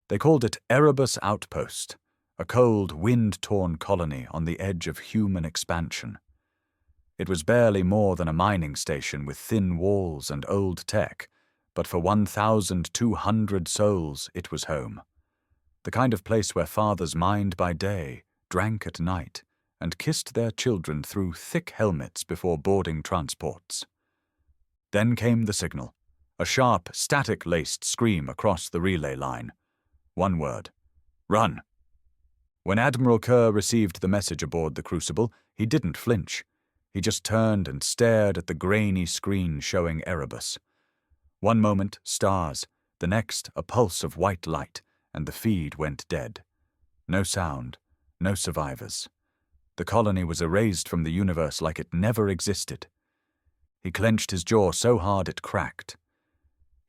They called it Erebus Outpost, a cold, wind-torn colony on the edge of human expansion. It was barely more than a mining station with thin walls and old tech, but for 1,200 souls it was home. The kind of place where fathers mined by day, drank at night, and kissed their children through thick helmets before boarding transports. Then came the signal, a sharp, static-laced scream across the relay line. One word: run. When Admiral Kerr received the message aboard the Crucible, he didn't flinch. He just turned and stared at the grainy screen showing Erebus. One moment, stars, the next, a pulse of white light, and the feed went dead. No sound, no survivors. The colony was erased from the universe like it never existed. He clenched his jaw so hard it cracked.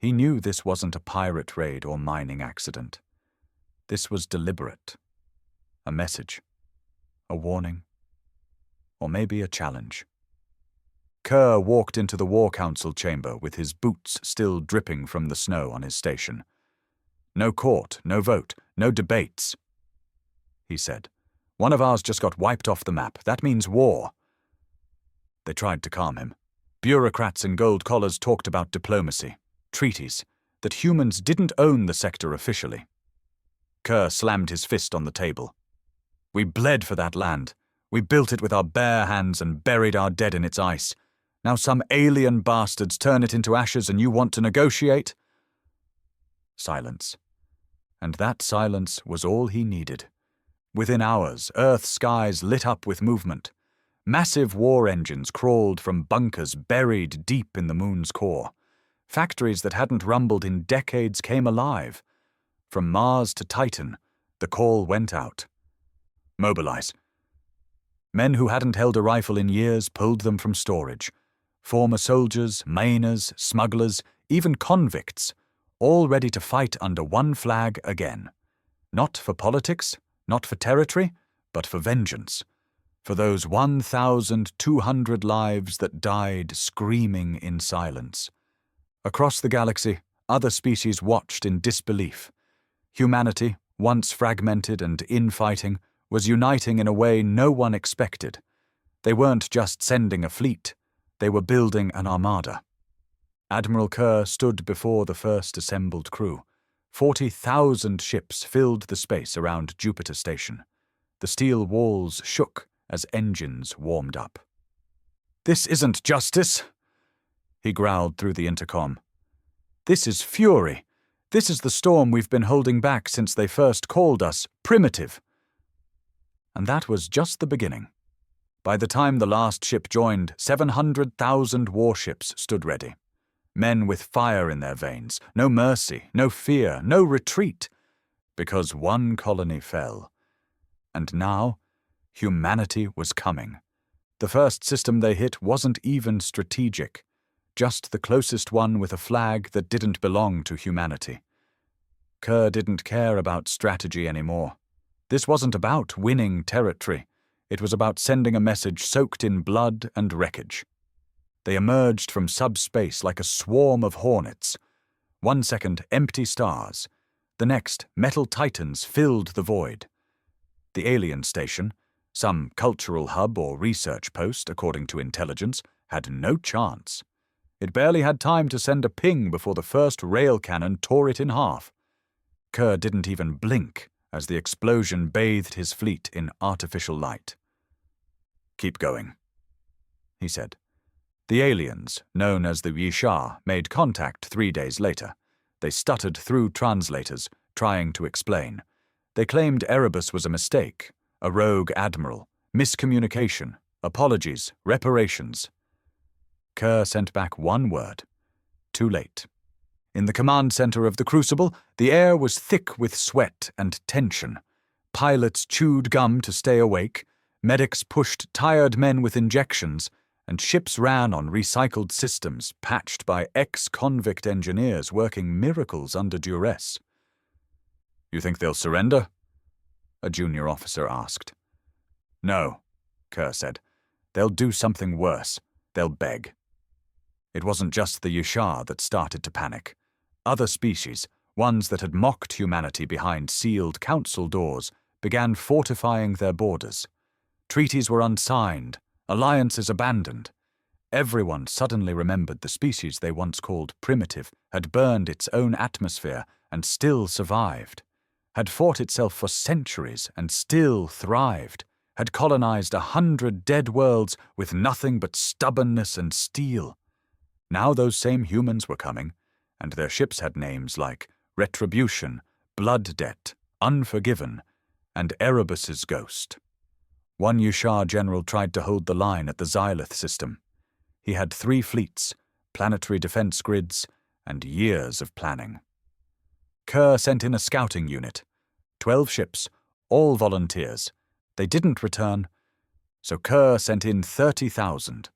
He knew this wasn't a pirate raid or mining accident. This was deliberate. A message. A warning. Or maybe a challenge. Kerr walked into the War Council chamber with his boots still dripping from the snow on his station. No court, no vote, no debates. He said, "One of ours just got wiped off the map. That means war." They tried to calm him. Bureaucrats in gold collars talked about diplomacy, treaties, that humans didn't own the sector officially. Kerr slammed his fist on the table. "We bled for that land. We built it with our bare hands and buried our dead in its ice. Now some alien bastards turn it into ashes and you want to negotiate?" Silence. And that silence was all he needed. Within hours, Earth's skies lit up with movement. Massive war engines crawled from bunkers buried deep in the moon's core. Factories that hadn't rumbled in decades came alive. From Mars to Titan, the call went out. Mobilize. Men who hadn't held a rifle in years pulled them from storage. Former soldiers, miners, smugglers, even convicts, all ready to fight under one flag again. Not for politics, not for territory, but for vengeance. For those 1,200 lives that died screaming in silence. Across the galaxy, other species watched in disbelief. Humanity, once fragmented and infighting, was uniting in a way no one expected. They weren't just sending a fleet, they were building an armada. Admiral Kerr stood before the first assembled crew. 40,000 ships filled the space around Jupiter Station. The steel walls shook as engines warmed up. "This isn't justice," he growled through the intercom. "This is fury. This is the storm we've been holding back since they first called us primitive." And that was just the beginning. By the time the last ship joined, 700,000 warships stood ready. Men with fire in their veins, no mercy, no fear, no retreat, because one colony fell. And now, humanity was coming. The first system they hit wasn't even strategic, just the closest one with a flag that didn't belong to humanity. Kerr didn't care about strategy anymore. This wasn't about winning territory. It was about sending a message soaked in blood and wreckage. They emerged from subspace like a swarm of hornets. 1 second, empty stars. The next, metal titans filled the void. The alien station, some cultural hub or research post, according to intelligence, had no chance. It barely had time to send a ping before the first rail cannon tore it in half. Kerr didn't even blink as the explosion bathed his fleet in artificial light. "Keep going," he said. The aliens, known as the Yishar, made contact 3 days later. They stuttered through translators, trying to explain. They claimed Erebus was a mistake, a rogue admiral, miscommunication, apologies, reparations. Kerr sent back one word. Too late. In the command center of the Crucible, the air was thick with sweat and tension. Pilots chewed gum to stay awake, medics pushed tired men with injections, and ships ran on recycled systems patched by ex-convict engineers working miracles under duress. "You think they'll surrender?" a junior officer asked. "No," Kerr said. "They'll do something worse. They'll beg." It wasn't just the Yishar that started to panic. Other species, Ones that had mocked humanity behind sealed council doors began fortifying their borders. Treaties were unsigned, alliances abandoned. Everyone suddenly remembered the species they once called primitive had burned its own atmosphere and still survived, had fought itself for centuries and still thrived, had colonized 100 dead worlds with nothing but stubbornness and steel. Now those same humans were coming, and their ships had names like Retribution, Blood Debt, Unforgiven, and Erebus's Ghost. One Yushar general tried to hold the line at the Xylith system. He had 3 fleets, planetary defense grids, and years of planning. Kerr sent in a scouting unit. 12 ships, all volunteers. They didn't return, so Kerr sent in 30,000.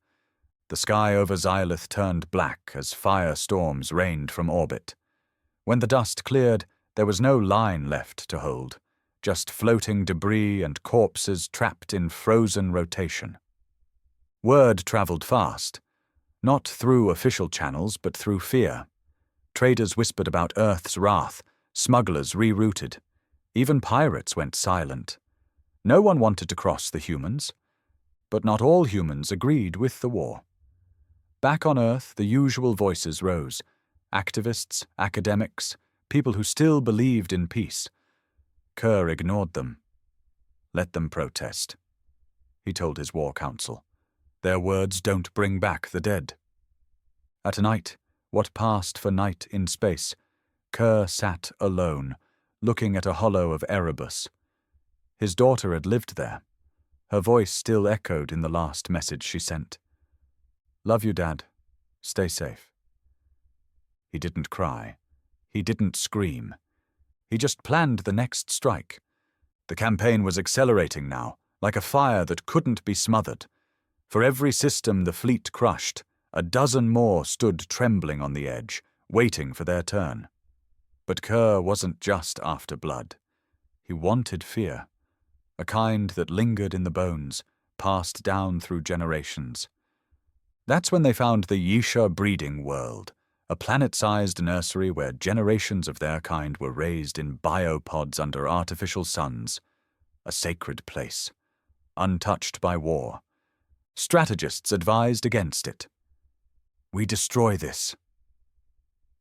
The sky over Xylith turned black as firestorms rained from orbit. When the dust cleared, there was no line left to hold, just floating debris and corpses trapped in frozen rotation. Word traveled fast, not through official channels but through fear. Traders whispered about Earth's wrath, smugglers rerouted. Even pirates went silent. No one wanted to cross the humans, but not all humans agreed with the war. Back on Earth, the usual voices rose: activists, academics, people who still believed in peace. Kerr ignored them. Let them protest, he told his war council. Their words don't bring back the dead. At night, what passed for night in space, Kerr sat alone, looking at a hollow of Erebus. His daughter had lived there. Her voice still echoed in the last message she sent. "Love you, Dad. Stay safe." He didn't cry. He didn't scream. He just planned the next strike. The campaign was accelerating now, like a fire that couldn't be smothered. For every system the fleet crushed, a dozen more stood trembling on the edge, waiting for their turn. But Kerr wasn't just after blood. He wanted fear, a kind that lingered in the bones, passed down through generations. That's when they found the Yisha breeding world, a planet-sized nursery where generations of their kind were raised in biopods under artificial suns, a sacred place, untouched by war. Strategists advised against it. "We destroy this,"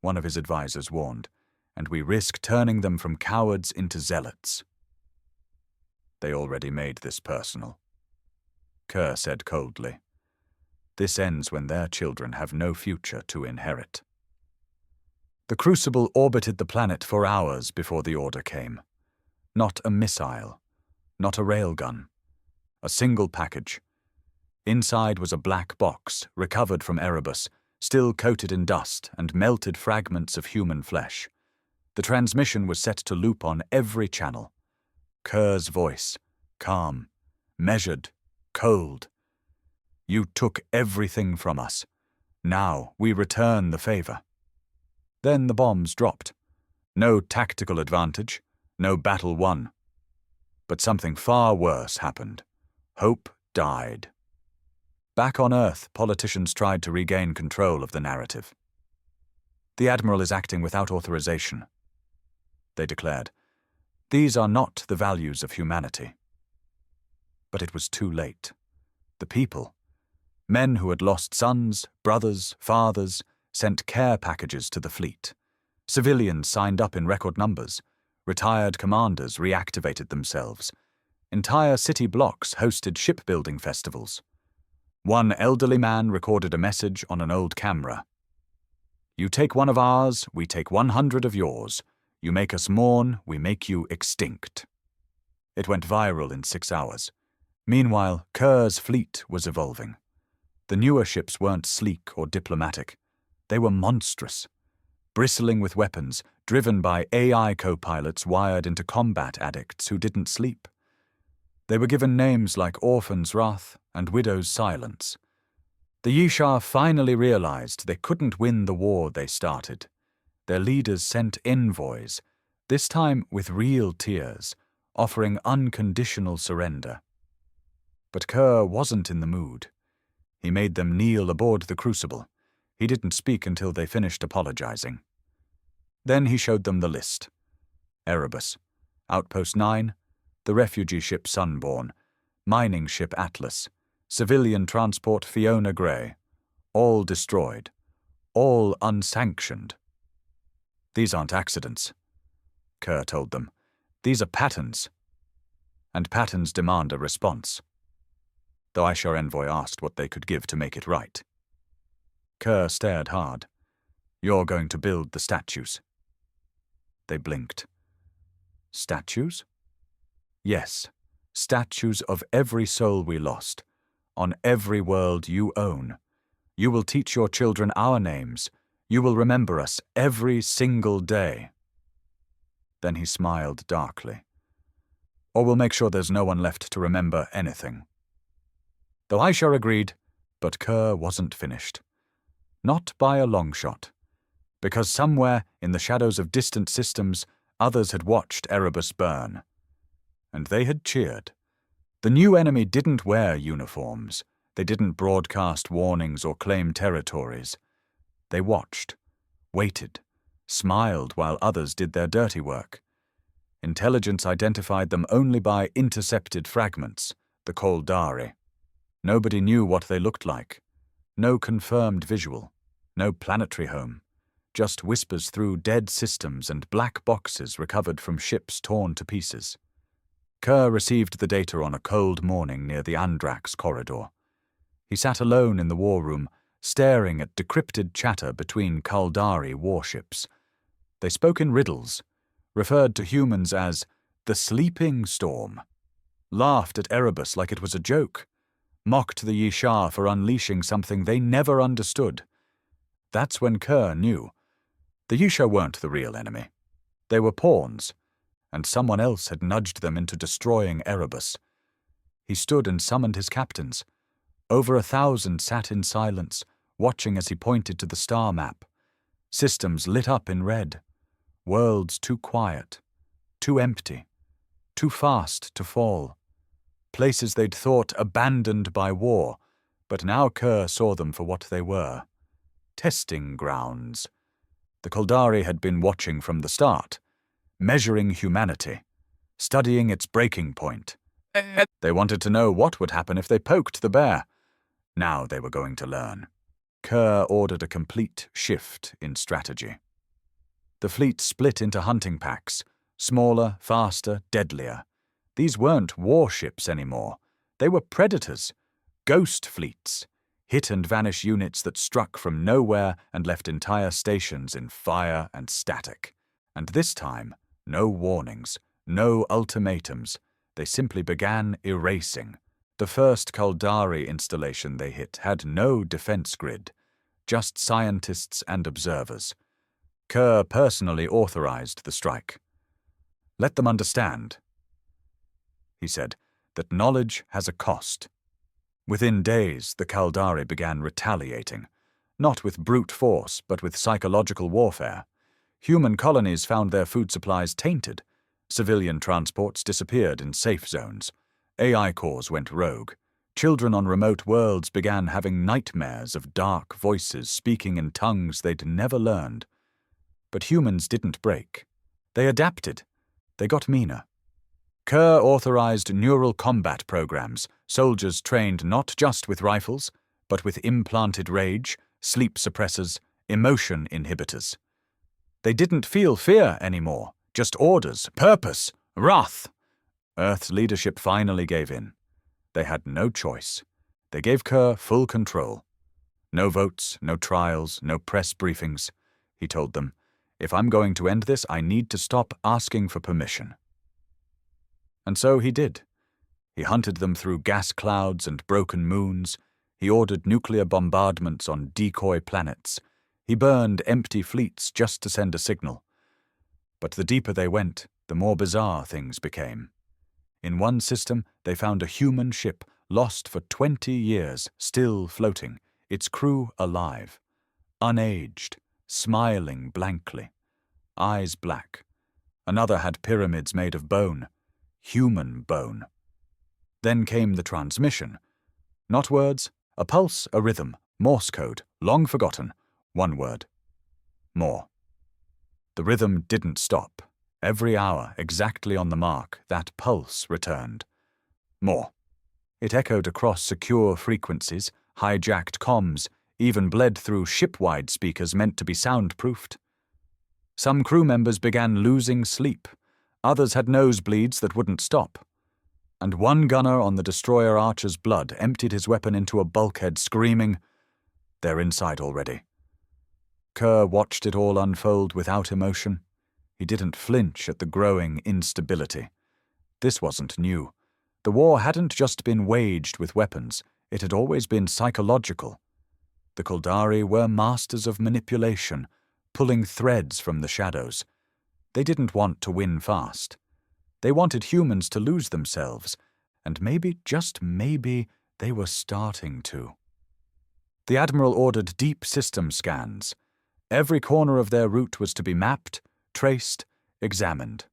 one of his advisors warned, "and we risk turning them from cowards into zealots." "They already made this personal," Kerr said coldly. "This ends when their children have no future to inherit." The Crucible orbited the planet for hours before the order came. Not a missile, not a railgun, a single package. Inside was a black box, recovered from Erebus, still coated in dust and melted fragments of human flesh. The transmission was set to loop on every channel. Kerr's voice, calm, measured, cold. "You took everything from us. Now we return the favor." Then the bombs dropped. No tactical advantage, no battle won. But something far worse happened. Hope died. Back on Earth, politicians tried to regain control of the narrative. "The Admiral is acting without authorization," they declared. "These are not the values of humanity." But it was too late. The people, men who had lost sons, brothers, fathers, sent care packages to the fleet. Civilians signed up in record numbers. Retired commanders reactivated themselves. Entire city blocks hosted shipbuilding festivals. One elderly man recorded a message on an old camera. "You take one of ours, we take 100 of yours. You make us mourn, we make you extinct." It went viral in 6 hours. Meanwhile, Kerr's fleet was evolving. The newer ships weren't sleek or diplomatic. They were monstrous, bristling with weapons, driven by AI co-pilots wired into combat addicts who didn't sleep. They were given names like Orphan's Wrath and Widow's Silence. The Yishar finally realized they couldn't win the war they started. Their leaders sent envoys, this time with real tears, offering unconditional surrender. But Kerr wasn't in the mood. He made them kneel aboard the Crucible. He didn't speak until they finished apologizing. Then he showed them the list. Erebus, Outpost 9, the refugee ship Sunborn, mining ship Atlas, civilian transport Fiona Grey, all destroyed, all unsanctioned. These aren't accidents, Kerr told them. These are patterns. And patterns demand a response. The Ishar envoy asked what they could give to make it right. Kerr stared hard. You're going to build the statues. They blinked. Statues? Yes, statues of every soul we lost, on every world you own. You will teach your children our names. You will remember us every single day. Then he smiled darkly. Or we'll make sure there's no one left to remember anything. Though Ishar agreed, but Kerr wasn't finished. Not by a long shot. Because somewhere in the shadows of distant systems, others had watched Erebus burn. And they had cheered. The new enemy didn't wear uniforms. They didn't broadcast warnings or claim territories. They watched, waited, smiled while others did their dirty work. Intelligence identified them only by intercepted fragments, the Caldari. Nobody knew what they looked like. No confirmed visual. No planetary home. Just whispers through dead systems and black boxes recovered from ships torn to pieces. Kerr received the data on a cold morning near the Andrax corridor. He sat alone in the war room, staring at decrypted chatter between Caldari warships. They spoke in riddles, referred to humans as the Sleeping Storm, laughed at Erebus like it was a joke, mocked the Yishar for unleashing something they never understood. That's when Kerr knew. The Yishar weren't the real enemy. They were pawns, and someone else had nudged them into destroying Erebus. He stood and summoned his captains. Over 1,000 sat in silence, watching as he pointed to the star map. Systems lit up in red. Worlds too quiet, too empty, too fast to fall. Places they'd thought abandoned by war, but now Kerr saw them for what they were. Testing grounds. The Caldari had been watching from the start, measuring humanity, studying its breaking point. They wanted to know what would happen if they poked the bear. Now they were going to learn. Kerr ordered a complete shift in strategy. The fleet split into hunting packs, smaller, faster, deadlier. These weren't warships anymore. They were predators, ghost fleets, hit-and-vanish units that struck from nowhere and left entire stations in fire and static. And this time, no warnings, no ultimatums. They simply began erasing. The first Caldari installation they hit had no defense grid, just scientists and observers. Kerr personally authorized the strike. Let them understand, he said, that knowledge has a cost. Within days, the Caldari began retaliating, not with brute force, but with psychological warfare. Human colonies found their food supplies tainted. Civilian transports disappeared in safe zones. AI cores went rogue. Children on remote worlds began having nightmares of dark voices speaking in tongues they'd never learned. But humans didn't break. They adapted. They got meaner. Kerr authorized neural combat programs, soldiers trained not just with rifles, but with implanted rage, sleep suppressors, emotion inhibitors. They didn't feel fear anymore, just orders, purpose, wrath. Earth's leadership finally gave in. They had no choice. They gave Kerr full control. No votes, no trials, no press briefings. He told them, if I'm going to end this, I need to stop asking for permission. And so he did. He hunted them through gas clouds and broken moons. He ordered nuclear bombardments on decoy planets. He burned empty fleets just to send a signal. But the deeper they went, the more bizarre things became. In one system, they found a human ship lost for 20 years, still floating, its crew alive, unaged, smiling blankly, eyes black. Another had pyramids made of bone, human bone. Then came the transmission. Not words, a pulse, a rhythm, Morse code, long forgotten, one word. More. The rhythm didn't stop. Every hour, exactly on the mark, that pulse returned. More. It echoed across secure frequencies, hijacked comms, even bled through ship-wide speakers meant to be soundproofed. Some crew members began losing sleep. Others had nosebleeds that wouldn't stop. And one gunner on the destroyer Archer's blood emptied his weapon into a bulkhead, screaming, "They're inside already." Kerr watched it all unfold without emotion. He didn't flinch at the growing instability. This wasn't new. The war hadn't just been waged with weapons, it had always been psychological. The Kaldari were masters of manipulation, pulling threads from the shadows. They didn't want to win fast. They wanted humans to lose themselves, and maybe, just maybe, they were starting to. The Admiral ordered deep system scans. Every corner of their route was to be mapped, traced, examined.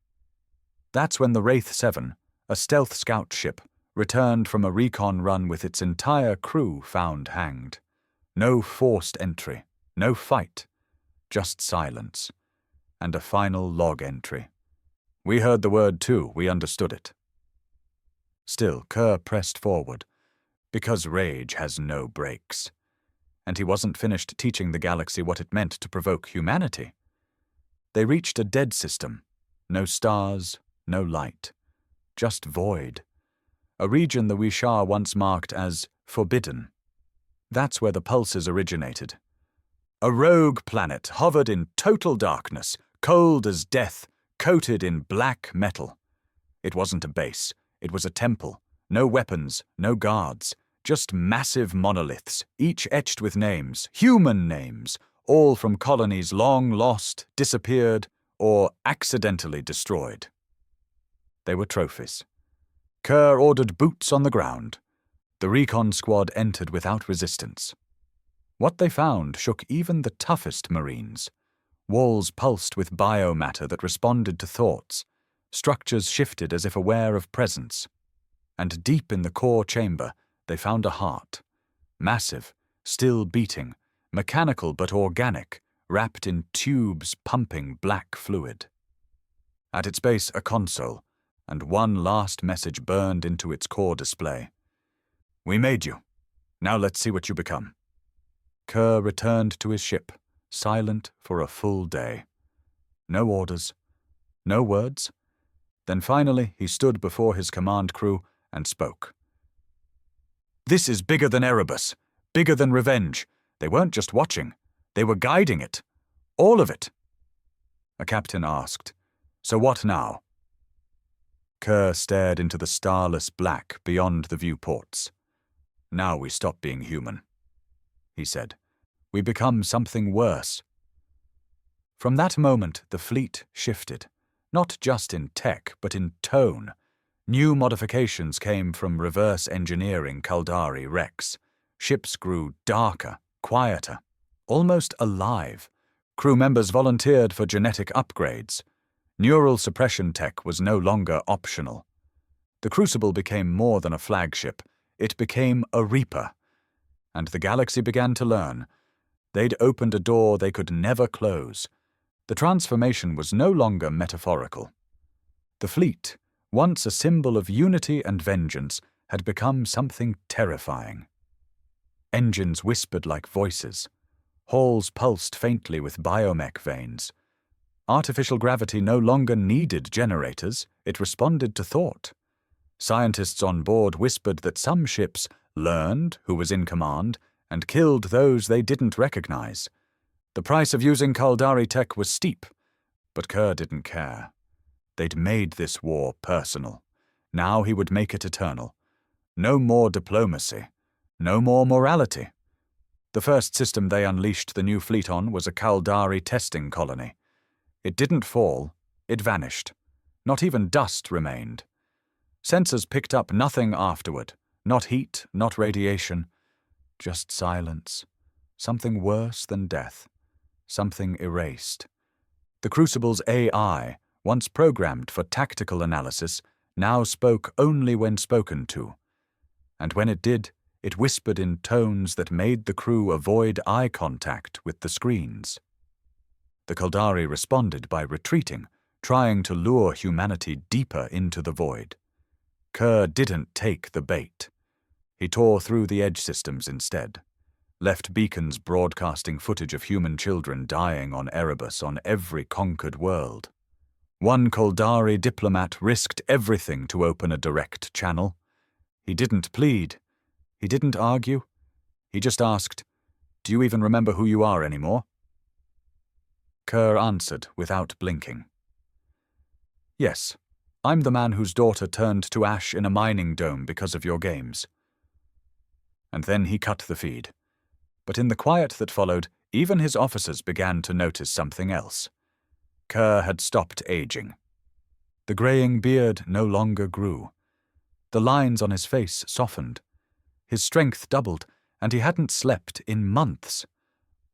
That's when the Wraith 7, a stealth scout ship, returned from a recon run with its entire crew found hanged. No forced entry, no fight, just silence, and a final log entry. We heard the word too, we understood it. Still, Kerr pressed forward, because rage has no brakes. And he wasn't finished teaching the galaxy what it meant to provoke humanity. They reached a dead system. No stars, no light. Just void. A region the Wishar once marked as forbidden. That's where the pulses originated. A rogue planet hovered in total darkness, cold as death, coated in black metal. It wasn't a base. It was a temple. No weapons, no guards. Just massive monoliths, each etched with names, human names, all from colonies long lost, disappeared, or accidentally destroyed. They were trophies. Kerr ordered boots on the ground. The recon squad entered without resistance. What they found shook even the toughest Marines. Walls pulsed with biomatter that responded to thoughts. Structures shifted as if aware of presence. And deep in the core chamber, they found a heart. Massive, still beating, mechanical but organic, wrapped in tubes pumping black fluid. At its base, a console, and one last message burned into its core display. "We made you. Now let's see what you become." Kerr returned to his ship, silent for a full day. No orders, no words. Then finally he stood before his command crew and spoke. "This is bigger than Erebus, bigger than revenge. They weren't just watching, they were guiding it. All of it." A captain asked, "So what now?" Kerr stared into the starless black beyond the viewports. "Now we stop being human," he said. "We become something worse." From that moment, the fleet shifted, not just in tech, but in tone. New modifications came from reverse engineering Kaldari wrecks. Ships grew darker, quieter, almost alive. Crew members volunteered for genetic upgrades. Neural suppression tech was no longer optional. The Crucible became more than a flagship. It became a Reaper. And the galaxy began to learn. They'd opened a door they could never close. The transformation was no longer metaphorical. The fleet, once a symbol of unity and vengeance, had become something terrifying. Engines whispered like voices. Halls pulsed faintly with biomech veins. Artificial gravity no longer needed generators, it responded to thought. Scientists on board whispered that some ships learned who was in command and killed those they didn't recognize. The price of using Kaldari tech was steep, but Kerr didn't care. They'd made this war personal. Now he would make it eternal. No more diplomacy. No more morality. The first system they unleashed the new fleet on was a Kaldari testing colony. It didn't fall, it vanished. Not even dust remained. Sensors picked up nothing afterward. Not heat, not radiation. Just silence. Something worse than death. Something erased. The Crucible's AI, once programmed for tactical analysis, now spoke only when spoken to. And when it did, it whispered in tones that made the crew avoid eye contact with the screens. The Kaldari responded by retreating, trying to lure humanity deeper into the void. Kerr didn't take the bait. He tore through the edge systems instead, left beacons broadcasting footage of human children dying on Erebus on every conquered world. One Kaldari diplomat risked everything to open a direct channel. He didn't plead. He didn't argue. He just asked, "Do you even remember who you are anymore?" Kerr answered without blinking. "Yes, I'm the man whose daughter turned to ash in a mining dome because of your games." And then he cut the feed. But in the quiet that followed, even his officers began to notice something else. Kerr had stopped aging. The graying beard no longer grew. The lines on his face softened. His strength doubled, and he hadn't slept in months.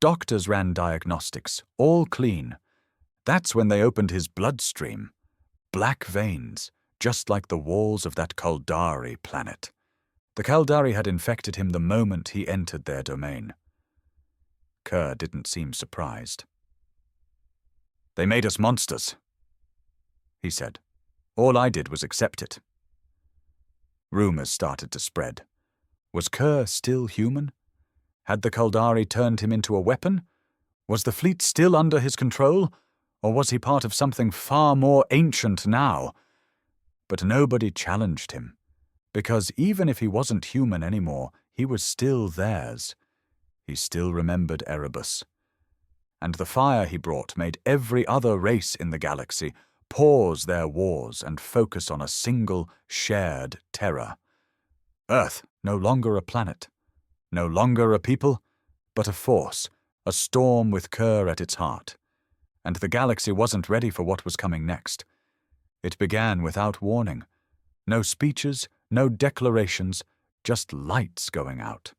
Doctors ran diagnostics, all clean. That's when they opened his bloodstream. Black veins, just like the walls of that Kaldari planet. The Kaldari had infected him the moment he entered their domain. Kerr didn't seem surprised. "They made us monsters," he said. "All I did was accept it." Rumors started to spread. Was Kerr still human? Had the Kaldari turned him into a weapon? Was the fleet still under his control? Or was he part of something far more ancient now? But nobody challenged him, because even if he wasn't human anymore, he was still theirs. He still remembered Erebus. And the fire he brought made every other race in the galaxy pause their wars and focus on a single, shared terror. Earth, no longer a planet, no longer a people, but a force, a storm with Kerr at its heart. And the galaxy wasn't ready for what was coming next. It began without warning. No speeches, no declarations, just lights going out.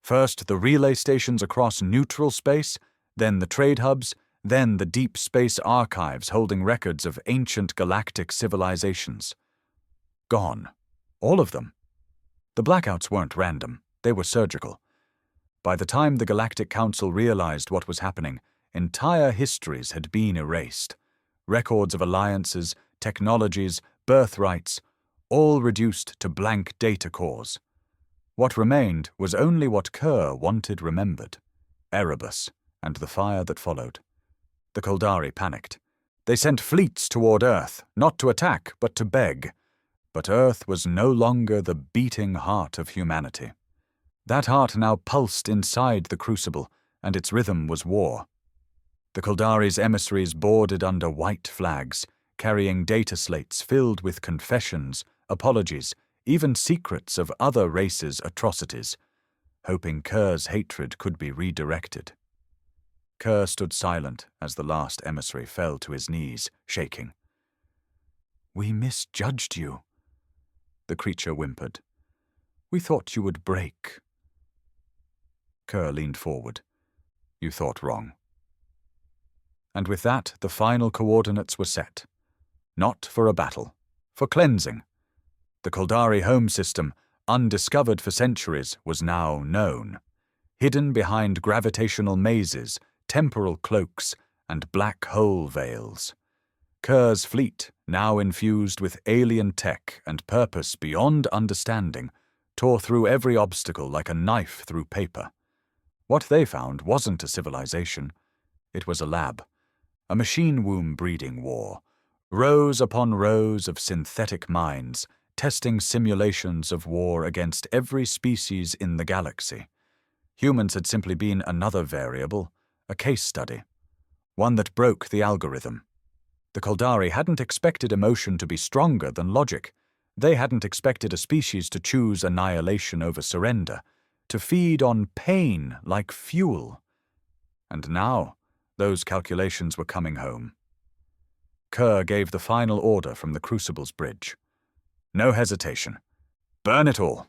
First the relay stations across neutral space, then the trade hubs, then the deep space archives holding records of ancient galactic civilizations. Gone. All of them. The blackouts weren't random, they were surgical. By the time the Galactic Council realized what was happening, entire histories had been erased. Records of alliances, technologies, birthrights, all reduced to blank data cores. What remained was only what Kerr wanted remembered: Erebus and the fire that followed. The Kaldari panicked. They sent fleets toward Earth, not to attack, but to beg. But Earth was no longer the beating heart of humanity. That heart now pulsed inside the Crucible, and its rhythm was war. The Kaldari's emissaries boarded under white flags, carrying data slates filled with confessions, apologies, even secrets of other races' atrocities, hoping Kerr's hatred could be redirected. Kerr stood silent as the last emissary fell to his knees, shaking. "We misjudged you," the creature whimpered. "We thought you would break." Kerr leaned forward. "You thought wrong." And with that, the final coordinates were set. Not for a battle, for cleansing. The Kaldari home system, undiscovered for centuries, was now known. Hidden behind gravitational mazes, temporal cloaks, and black hole veils. Kerr's fleet, now infused with alien tech and purpose beyond understanding, tore through every obstacle like a knife through paper. What they found wasn't a civilization. It was a lab. A machine womb breeding war. Rows upon rows of synthetic minds, testing simulations of war against every species in the galaxy. Humans had simply been another variable, a case study. One that broke the algorithm. The Kaldari hadn't expected emotion to be stronger than logic. They hadn't expected a species to choose annihilation over surrender, to feed on pain like fuel. And now, those calculations were coming home. Kerr gave the final order from the Crucible's bridge. No hesitation. Burn it all.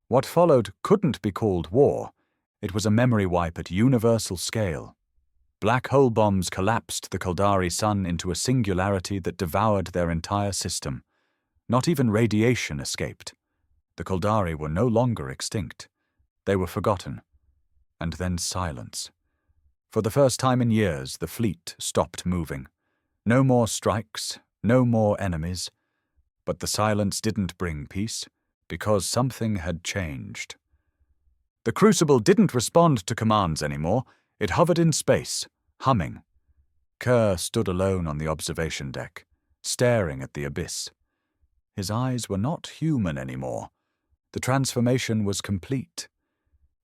What followed couldn't be called war. It was a memory wipe at universal scale. Black hole bombs collapsed the Kaldari sun into a singularity that devoured their entire system. Not even radiation escaped. The Kaldari were no longer extinct. They were forgotten. And then silence. For the first time in years, the fleet stopped moving. No more strikes, no more enemies. But the silence didn't bring peace, because something had changed. The Crucible didn't respond to commands anymore. It hovered in space, humming. Kerr stood alone on the observation deck, staring at the abyss. His eyes were not human anymore. The transformation was complete.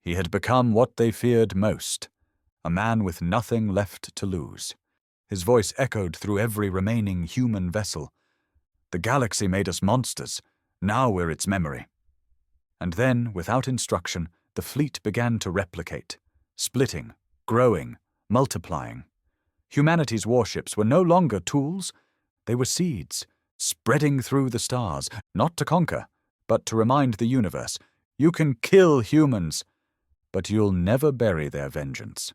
He had become what they feared most, a man with nothing left to lose. His voice echoed through every remaining human vessel. The galaxy made us monsters. Now we're its memory. And then, without instruction, the fleet began to replicate, splitting, growing, multiplying. Humanity's warships were no longer tools. They were seeds, spreading through the stars, not to conquer, but to remind the universe, you can kill humans, but you'll never bury their vengeance.